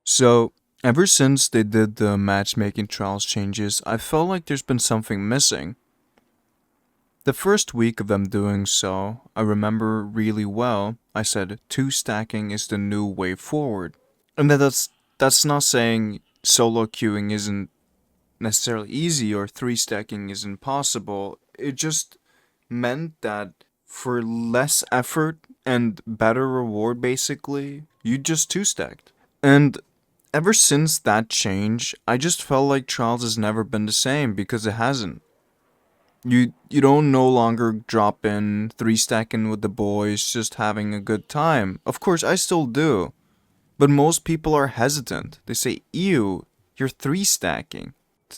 So, ever since they did the matchmaking trials changes, I felt like there's been something missing. The first week of them doing so, I remember really well, I said two stacking is the new way forward. And that's not saying solo queuing isn't necessarily easy or three stacking is impossible. It just meant that for less effort and better reward basically, you just two stacked. And ever since that change, I just felt like Trials has never been the same because it hasn't. You don't no longer drop in, three stacking with the boys, just having a good time. Of course, I still do, but most people are hesitant. They say, "Ew, you're three stacking,"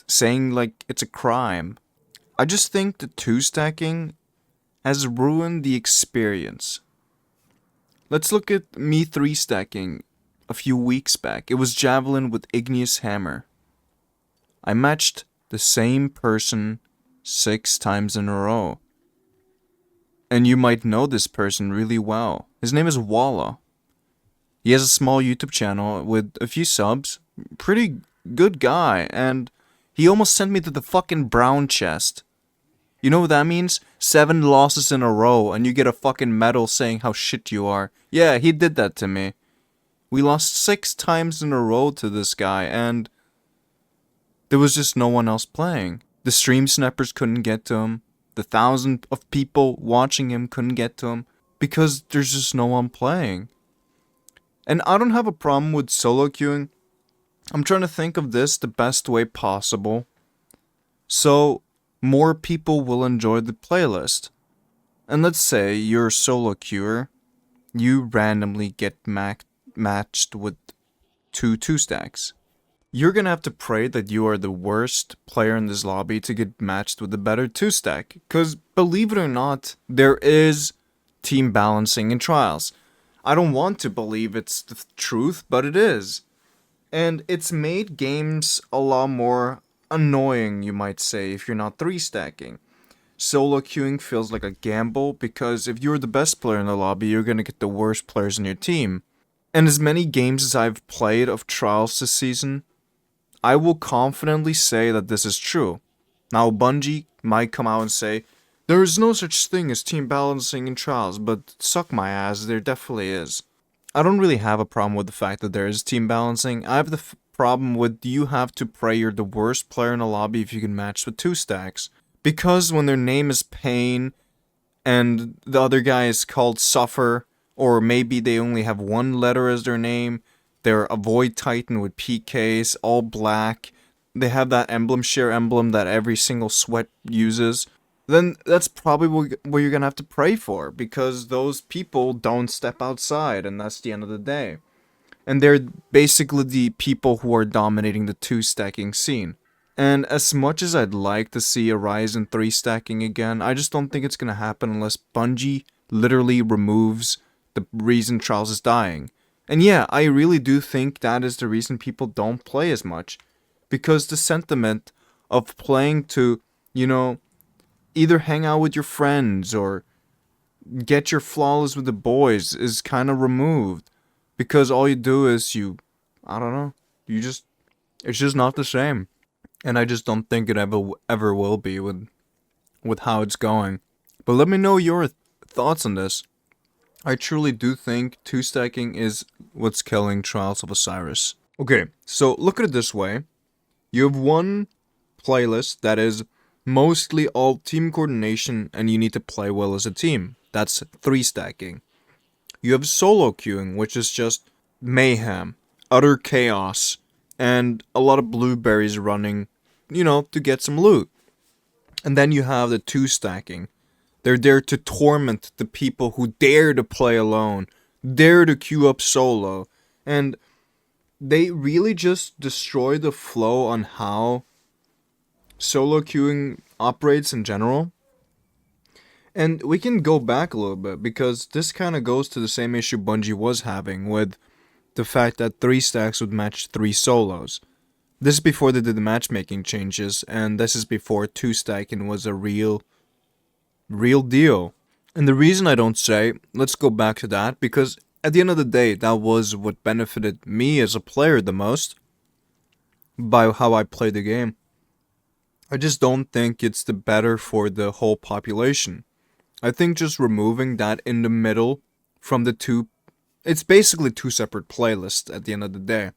saying like it's a crime. I just think the two stacking has ruined the experience. Let's look at me three stacking a few weeks back. It was Javelin with Igneous Hammer. I matched the same person 6 times in a row. And you might know this person really well. His name is Walla. He has a small YouTube channel with a few subs. Pretty good guy, and he almost sent me to the fucking brown chest. You know what that means? 7 losses in a row, and you get a fucking medal saying how shit you are. Yeah, he did that to me. We lost 6 times in a row to this guy, and there was just no one else playing. The stream snipers couldn't get to him. The thousand of people watching him couldn't get to him because there's just no one playing. And I don't have a problem with solo queuing. I'm trying to think of this the best way possible so more people will enjoy the playlist. And let's say you're a solo queuer, you randomly get matched with two stacks. You're gonna have to pray that you are the worst player in this lobby to get matched with a better two stack. Cause believe it or not, there is team balancing in trials. I don't want to believe it's the truth, but it is. And it's made games a lot more annoying, you might say, if you're not three stacking. Solo queuing feels like a gamble because if you're the best player in the lobby, you're gonna get the worst players in your team. And as many games as I've played of trials this season, I will confidently say that this is true. Now, Bungie might come out and say, there is no such thing as team balancing in trials, but suck my ass, there definitely is. I don't really have a problem with the fact that there is team balancing. I have the problem with you have to pray you're the worst player in a lobby if you can match with two stacks. Because when their name is Pain and the other guy is called Suffer, or maybe they only have one letter as their name, they're a Void Titan with PKs, all black, they have that emblem share emblem that every single sweat uses, then that's probably what you're gonna have to pray for, because those people don't step outside, and that's the end of the day. And they're basically the people who are dominating the two stacking scene. And as much as I'd like to see a rise in three stacking again, I just don't think it's gonna happen unless Bungie literally removes the reason Charles is dying. And yeah, I really do think that is the reason people don't play as much. Because the sentiment of playing to, either hang out with your friends or get your flawless with the boys is kind of removed. Because all you do is I don't know, it's just not the same. And I just don't think it ever will be with how it's going. But let me know your thoughts on this. I truly do think two stacking is what's killing Trials of Osiris. Okay, so look at it this way. You have one playlist that is mostly all team coordination and you need to play well as a team. That's three stacking. You have solo queuing, which is just mayhem, utter chaos, and a lot of blueberries running, to get some loot. And then you have the two stacking. They're there to torment the people who dare to play alone, dare to queue up solo, and they really just destroy the flow on how solo queuing operates in general. And we can go back a little bit because this kind of goes to the same issue Bungie was having with the fact that three stacks would match three solos. This is before they did the matchmaking changes, and this is before two stacking was a real deal. And the reason I don't say, let's go back to that, because At the end of the day, that was what benefited me as a player the most by how I play the game. I just don't think it's the better for the whole population. I think just removing that in the middle from the two, it's basically two separate playlists at the end of the day.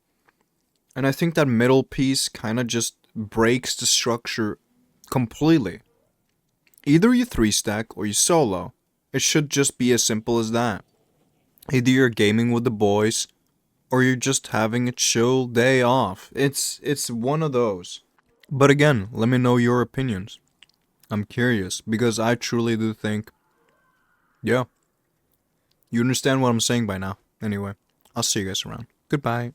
And I think that middle piece kind of just breaks the structure completely. Either you three stack or you solo. It should just be as simple as that. Either you're gaming with the boys or you're just having a chill day off. It's one of those. But again, let me know your opinions. I'm curious because I truly do think, yeah, you understand what I'm saying by now. Anyway, I'll see you guys around. Goodbye.